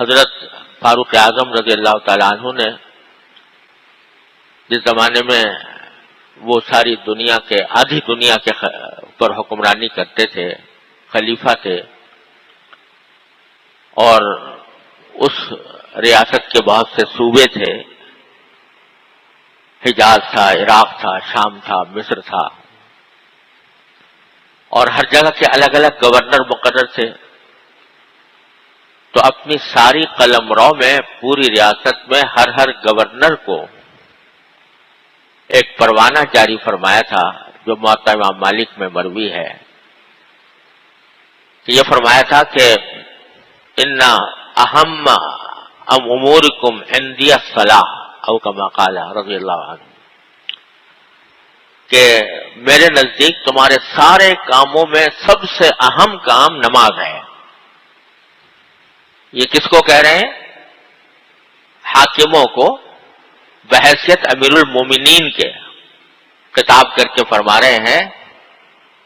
حضرت فاروق اعظم رضی اللہ تعالیٰ عنہ نے جس زمانے میں وہ ساری دنیا کے آدھی دنیا کے اوپر حکمرانی کرتے تھے، خلیفہ تھے، اور اس ریاست کے بہت سے صوبے تھے، حجاز تھا، عراق تھا، شام تھا، مصر تھا، اور ہر جگہ کے الگ الگ گورنر مقرر تھے. تو اپنی ساری قلمرو میں پوری ریاست میں ہر گورنر کو ایک پروانہ جاری فرمایا تھا، جو موطا امام مالک میں مروی ہے. یہ فرمایا تھا کہ ان اہم امورکم عندی الصلاۃ او کما قال رضی اللہ عنہ، کہ میرے نزدیک تمہارے سارے کاموں میں سب سے اہم کام نماز ہے. یہ کس کو کہہ رہے ہیں؟ حاکموں کو بحیثیت امیر المومنین کے خطاب کر کے فرما رہے ہیں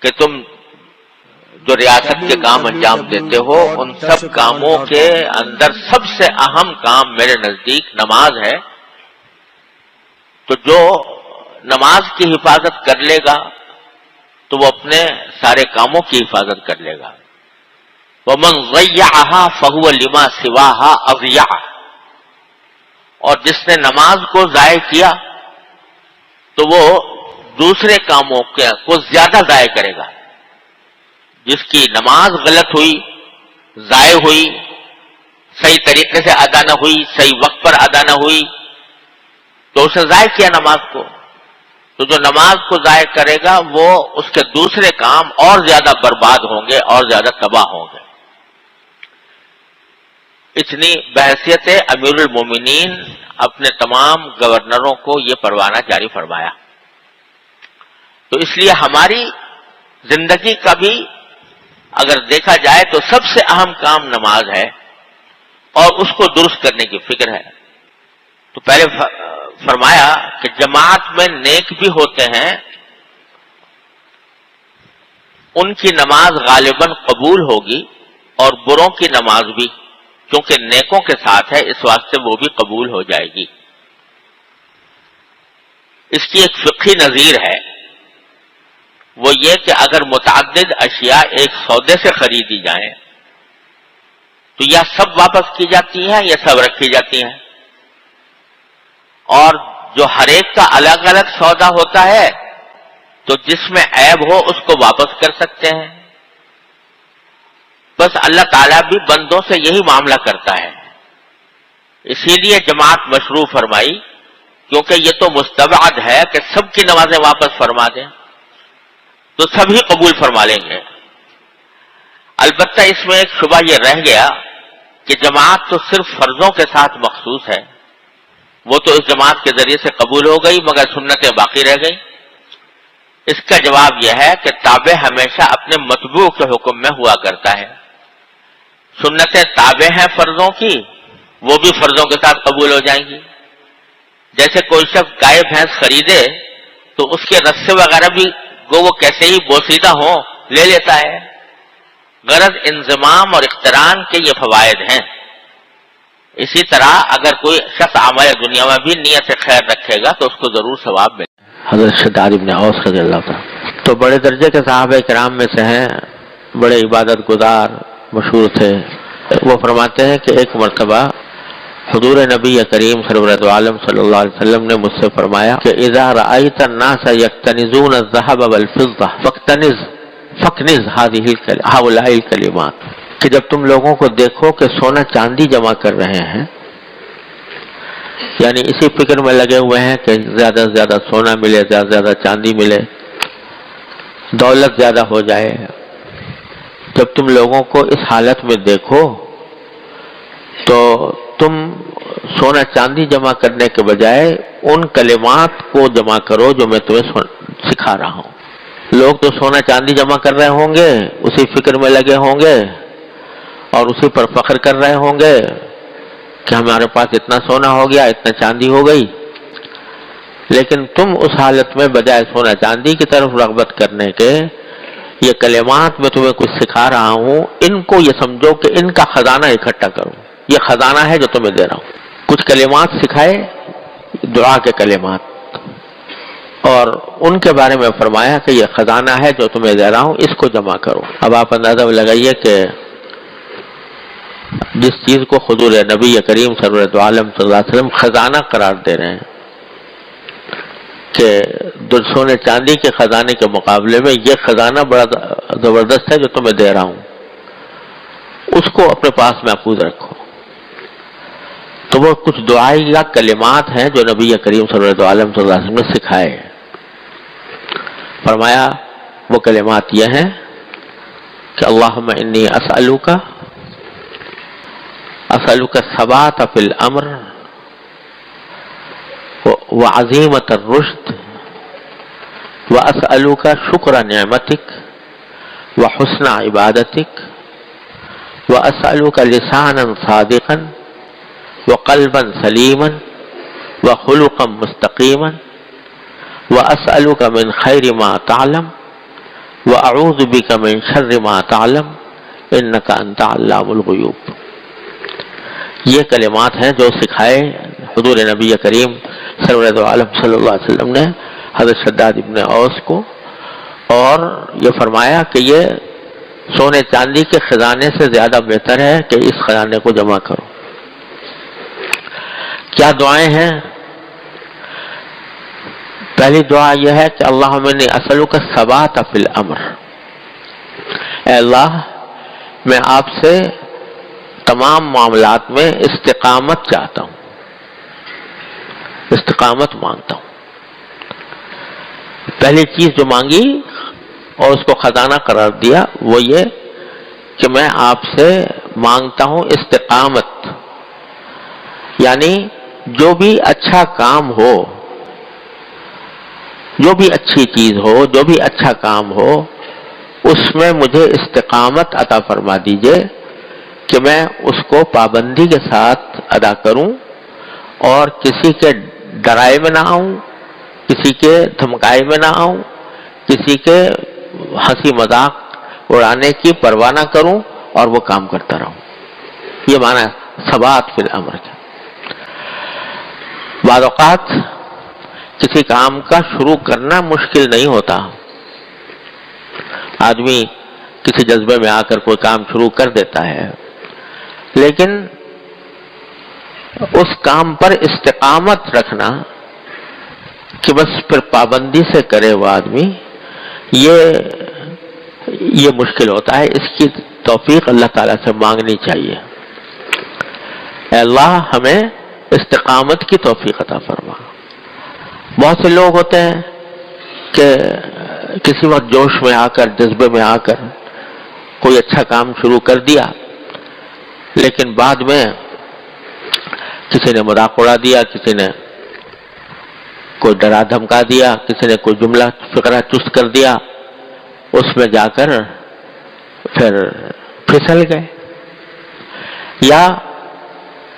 کہ تم جو ریاست کے کام انجام دیتے ہو، ان سب کاموں کے اندر سب سے اہم کام میرے نزدیک نماز ہے. تو جو نماز کی حفاظت کر لے گا تو وہ اپنے سارے کاموں کی حفاظت کر لے گا. وَمَنْ ضَيَّعَهَا فَهُوَ لِمَا سِوَاهَا أَضْيَعُ، اور جس نے نماز کو ضائع کیا تو وہ دوسرے کاموں کو زیادہ ضائع کرے گا. جس کی نماز غلط ہوئی، ضائع ہوئی، صحیح طریقے سے ادا نہ ہوئی، صحیح وقت پر ادا نہ ہوئی، تو اسے ضائع کیا نماز کو. تو جو نماز کو ضائع کرے گا وہ اس کے دوسرے کام اور زیادہ برباد ہوں گے اور زیادہ تباہ ہوں گے. اتنی بحیثیت امیر المومنین اپنے تمام گورنروں کو یہ پروانہ جاری فرمایا. تو اس لیے ہماری زندگی کا بھی اگر دیکھا جائے تو سب سے اہم کام نماز ہے، اور اس کو درست کرنے کی فکر ہے. تو پہلے فرمایا کہ جماعت میں نیک بھی ہوتے ہیں، ان کی نماز غالباً قبول ہوگی، اور بروں کی نماز بھی، کیونکہ نیکوں کے ساتھ ہے، اس واسطے وہ بھی قبول ہو جائے گی. اس کی ایک فقہی نظیر ہے، وہ یہ کہ اگر متعدد اشیاء ایک سودے سے خریدی جائیں تو یا سب واپس کی جاتی ہیں یا سب رکھی جاتی ہیں، اور جو ہر ایک کا الگ الگ سودا ہوتا ہے تو جس میں عیب ہو اس کو واپس کر سکتے ہیں. بس اللہ تعالیٰ بھی بندوں سے یہی معاملہ کرتا ہے، اسی لیے جماعت مشروع فرمائی، کیونکہ یہ تو مستبعد ہے کہ سب کی نمازیں واپس فرما دیں تو سبھی قبول فرما لیں گے. البتہ اس میں ایک شبہ یہ رہ گیا کہ جماعت تو صرف فرضوں کے ساتھ مخصوص ہے، وہ تو اس جماعت کے ذریعے سے قبول ہو گئی مگر سنتیں باقی رہ گئی. اس کا جواب یہ ہے کہ تابع ہمیشہ اپنے متبوع کے حکم میں ہوا کرتا ہے. سنتیں تابع ہیں فرضوں کی، وہ بھی فرضوں کے ساتھ قبول ہو جائیں گی. جیسے کوئی شخص گائے بھینس خریدے تو اس کے رسے وغیرہ بھی وہ کیسے ہی بوسیدہ ہوں لے لیتا ہے. غرض انضمام اور اقتران کے یہ فوائد ہیں. اسی طرح اگر کوئی شخص عمل دنیا میں بھی نیت خیر رکھے گا تو اس کو ضرور ثواب ملے. حضرت شداد ابن اوس رضی اللہ تعالیٰ تو بڑے درجے کے صحابہ کرام میں سے ہیں، بڑے عبادت گزار مشہور تھے. وہ فرماتے ہیں کہ ایک مرتبہ حضور نبی کریم سرورت عالم صلی اللہ علیہ وسلم نے مجھ سے فرمایا کہ اذا رأيت الناس يكتنزون الذهب والفضة فاكنز هؤلاء الكلمات، کہ جب تم لوگوں کو دیکھو کہ سونا چاندی جمع کر رہے ہیں، یعنی اسی فکر میں لگے ہوئے ہیں کہ زیادہ سے زیادہ سونا ملے، زیادہ سے زیادہ چاندی ملے، دولت زیادہ ہو جائے، جب تم لوگوں کو اس حالت میں دیکھو تو تم سونا چاندی جمع کرنے کے بجائے ان کلمات کو جمع کرو جو میں تمہیں سکھا رہا ہوں. لوگ تو سونا چاندی جمع کر رہے ہوں گے، اسی فکر میں لگے ہوں گے اور اسی پر فخر کر رہے ہوں گے کہ ہمارے پاس اتنا سونا ہو گیا، اتنا چاندی ہو گئی. لیکن تم اس حالت میں بجائے سونا چاندی کی طرف رغبت کرنے کے، یہ کلمات میں تمہیں کچھ سکھا رہا ہوں، ان کو یہ سمجھو کہ ان کا خزانہ اکٹھا کرو. یہ خزانہ ہے جو تمہیں دے رہا ہوں. کچھ کلمات سکھائے، دعا کے کلمات، اور ان کے بارے میں فرمایا کہ یہ خزانہ ہے جو تمہیں دے رہا ہوں، اس کو جمع کرو. اب آپ اندازہ لگائیے کہ جس چیز کو حضور نبی کریم سرورت عالم صلی اللہ علیہ وسلم خزانہ قرار دے رہے ہیں کہ سونے چاندی کے خزانے کے مقابلے میں یہ خزانہ بڑا زبردست ہے جو تمہیں دے رہا ہوں، اس کو اپنے پاس محفوظ رکھو. تو وہ کچھ دعائی یا کلمات ہیں جو نبی کریم صلی اللہ علیہ وسلم نے سکھائے. فرمایا وہ کلمات یہ ہیں کہ اللہم انی اسألوک الثبات فی الامر وعزیمت الرشد واسألوک شکر نعمتک وحسن عبادتک واسألوک لسانا صادقا وقلبا سلیما وخلقا مستقیما واسألوک من خیر ما تعلم واعوذ بک من شر ما تعلم انک انت علام الغیوب. یہ کلمات ہیں جو سکھائے حضور نبی کریم سرورت عالم صلی اللہ علیہ وسلم نے حضرت شداد ابن اوس کو، اور یہ فرمایا کہ یہ سونے چاندی کے خزانے سے زیادہ بہتر ہے کہ اس خزانے کو جمع کرو. کیا دعائیں ہیں؟ پہلی دعا یہ ہے کہ اللہم انی اسألوک الثبات فی الامر. اے اللہ، میں آپ سے تمام معاملات میں استقامت چاہتا ہوں، استقامت مانگتا ہوں. پہلی چیز جو مانگی اور اس کو خزانہ قرار دیا وہ یہ کہ میں آپ سے مانگتا ہوں استقامت، یعنی جو بھی اچھا کام ہو، جو بھی اچھی چیز ہو، جو بھی اچھا کام ہو، اس میں مجھے استقامت عطا فرما دیجئے کہ میں اس کو پابندی کے ساتھ ادا کروں اور کسی کے ڈرائے میں نہ آؤں، کسی کے دھمکائے میں نہ آؤں، کسی کے ہنسی مذاق اڑانے کی پرواہ نہ کروں اور وہ کام کرتا رہوں. یہ معنی ثبات فی الامر کا. بعض اوقات کسی کام کا شروع کرنا مشکل نہیں ہوتا. آدمی کسی جذبے میں آ کر کوئی کام شروع کر دیتا ہے، لیکن اس کام پر استقامت رکھنا کہ بس پھر پابندی سے کرے وہ آدمی، یہ مشکل ہوتا ہے. اس کی توفیق اللہ تعالیٰ سے مانگنی چاہیے. اے اللہ ہمیں استقامت کی توفیق عطا فرما. بہت سے لوگ ہوتے ہیں کہ کسی وقت جوش میں آ کر، جذبے میں آ کر کوئی اچھا کام شروع کر دیا، لیکن بعد میں کسی نے مذاق اڑا دیا، کسی نے کوئی ڈرا دھمکا دیا، کسی نے کوئی جملہ فقرہ چست کر دیا، اس میں جا کر پھر پھسل گئے، یا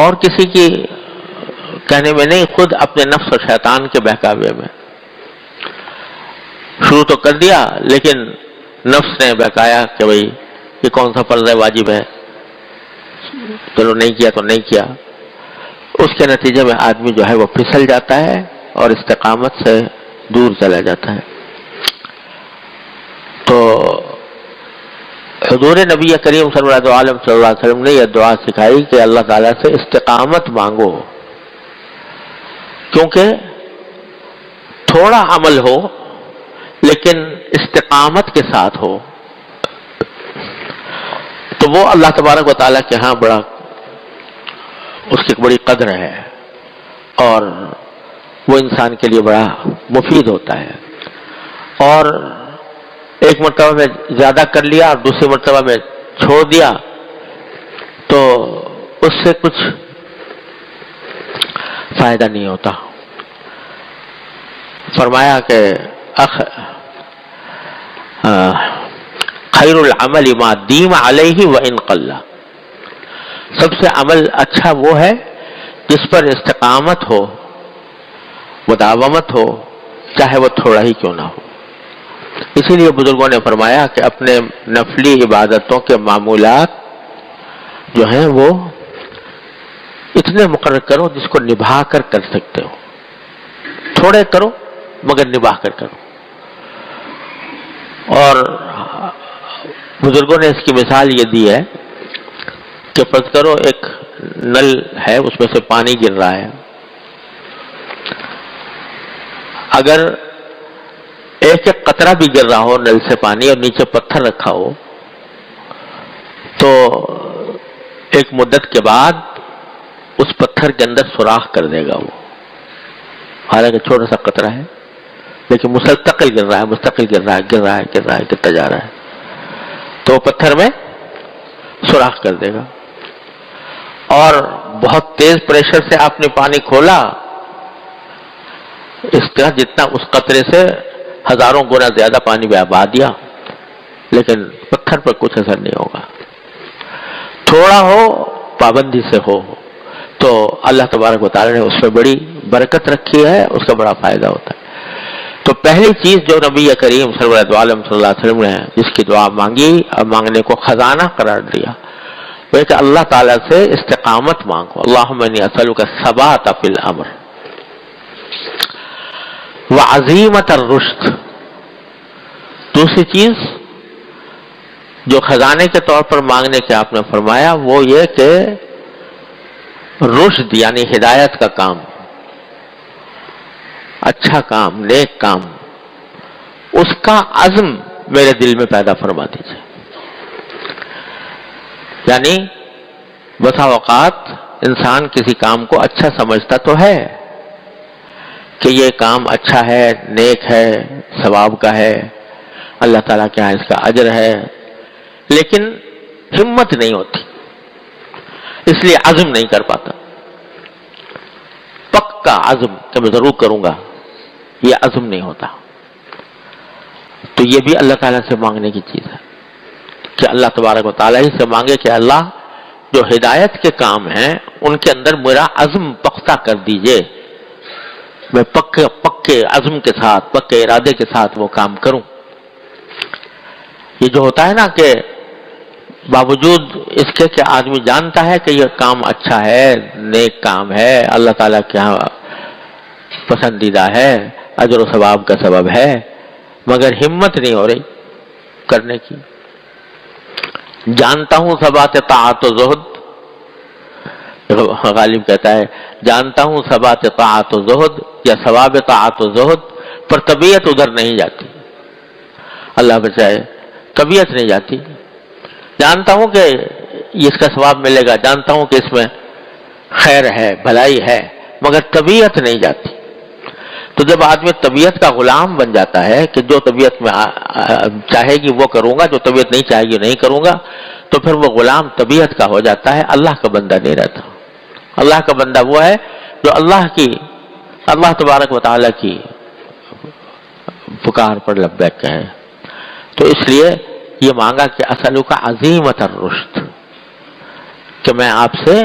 اور کسی کی کہنے میں نہیں، خود اپنے نفس اور شیطان کے بہکاوے میں شروع تو کر دیا، لیکن نفس نے بہکایا کہ بھئی یہ کون سا فرض ہے، واجب ہے، چلو نہیں کیا تو نہیں کیا. اس کے نتیجے میں آدمی جو ہے وہ پھسل جاتا ہے اور استقامت سے دور چلا جاتا ہے. تو حضور نبی کریم صلی اللہ علیہ وسلم نے یہ دعا سکھائی کہ اللہ تعالیٰ سے استقامت مانگو، کیونکہ تھوڑا عمل ہو لیکن استقامت کے ساتھ ہو تو وہ اللہ تبارک و تعالیٰ کے ہاں بڑا، اس کی بڑی قدر ہے اور وہ انسان کے لیے بڑا مفید ہوتا ہے. اور ایک مرتبہ میں زیادہ کر لیا اور دوسری مرتبہ میں چھوڑ دیا تو اس سے کچھ فائدہ نہیں ہوتا. فرمایا کہ خیر العمل ما دیم علیہ وان قل، سب سے عمل اچھا وہ ہے جس پر استقامت ہو، مداومت ہو، چاہے وہ تھوڑا ہی کیوں نہ ہو. اسی لیے بزرگوں نے فرمایا کہ اپنے نفلی عبادتوں کے معمولات جو ہیں وہ اتنے مقرر کرو جس کو نبھا کر کر سکتے ہو. تھوڑے کرو مگر نبھا کر کرو. اور بزرگوں نے اس کی مثال یہ دی ہے کہ فرض کرو ایک نل ہے، اس میں سے پانی گر رہا ہے. اگر ایک ایک قطرہ بھی گر رہا ہو نل سے پانی اور نیچے پتھر رکھا ہو تو ایک مدت کے بعد اس پتھر کے اندر سوراخ کر دے گا وہ. حالانکہ چھوٹا سا قطرہ ہے لیکن مستقل گر رہا ہے، مستقل گر رہا ہے، گر رہا ہے، گر رہا ہے، گرتا جا رہا ہے. تو پتھر میں سوراخ کر دے گا. اور بہت تیز پریشر سے آپ نے پانی کھولا، اس طرح جتنا اس قطرے سے ہزاروں گنا زیادہ پانی بہا دیا، لیکن پتھر پر کچھ اثر نہیں ہوگا. تھوڑا ہو پابندی سے ہو تو اللہ تبارک و تعالی نے اس میں بڑی برکت رکھی ہے، اس کا بڑا فائدہ ہوتا ہے. تو پہلی چیز جو نبی کریم صلی اللہ علیہ وسلم نے جس کی دعا مانگی اور مانگنے کو خزانہ قرار دیا وہ کہ اللہ تعالیٰ سے استقامت مانگو. اللہم انی اسألک الثبات فی الامر وعزیمت الرشد. دوسری چیز جو خزانے کے طور پر مانگنے کے آپ نے فرمایا وہ یہ کہ رشد یعنی ہدایت کا کام، اچھا کام، نیک کام، اس کا عزم میرے دل میں پیدا فرما دیجیے. یعنی بسا اوقات انسان کسی کام کو اچھا سمجھتا تو ہے کہ یہ کام اچھا ہے، نیک ہے، ثواب کا ہے، اللہ تعالیٰ کے ہاں اس کا اجر ہے، لیکن ہمت نہیں ہوتی، اس لیے عزم نہیں کر پاتا. پکا عزم کہ میں ضرور کروں گا، یہ عزم نہیں ہوتا. تو یہ بھی اللہ تعالیٰ سے مانگنے کی چیز ہے کہ اللہ تبارک و تعالیٰ ہی سے مانگے کہ اللہ جو ہدایت کے کام ہیں ان کے اندر میرا عزم پختہ کر دیجئے، میں پکے عزم کے ساتھ، پکے ارادے کے ساتھ وہ کام کروں. یہ جو ہوتا ہے نا کہ باوجود اس کے کہ آدمی جانتا ہے کہ یہ کام اچھا ہے، نیک کام ہے، اللہ تعالیٰ کے یہاں پسندیدہ ہے، اجر و ثواب کا سبب ہے، مگر ہمت نہیں ہو رہی کرنے کی. جانتا ہوں ثبات طاعت و زہد، غالب کہتا ہے جانتا ہوں ثبات طاعت و زہد یا ثواب طاعت و زہد، پر طبیعت ادھر نہیں جاتی. اللہ بچائے، طبیعت نہیں جاتی. جانتا ہوں کہ اس کا ثواب ملے گا، جانتا ہوں کہ اس میں خیر ہے، بھلائی ہے، مگر طبیعت نہیں جاتی. تو جب آدمی طبیعت کا غلام بن جاتا ہے کہ جو طبیعت میں چاہے گی وہ کروں گا، جو طبیعت نہیں چاہے گی نہیں کروں گا، تو پھر وہ غلام طبیعت کا ہو جاتا ہے، اللہ کا بندہ نہیں رہتا. اللہ کا بندہ وہ ہے جو اللہ تبارک و تعالیٰ کی پکار پر لبیک کہے. تو اس لیے یہ مانگا کہ اسألک عزیمت الرشد، کہ میں آپ سے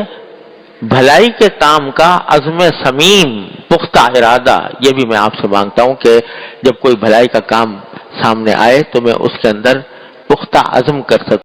بھلائی کے کام کا عزم صمیم، پختہ ارادہ، یہ بھی میں آپ سے مانگتا ہوں کہ جب کوئی بھلائی کا کام سامنے آئے تو میں اس کے اندر پختہ عزم کر سکوں.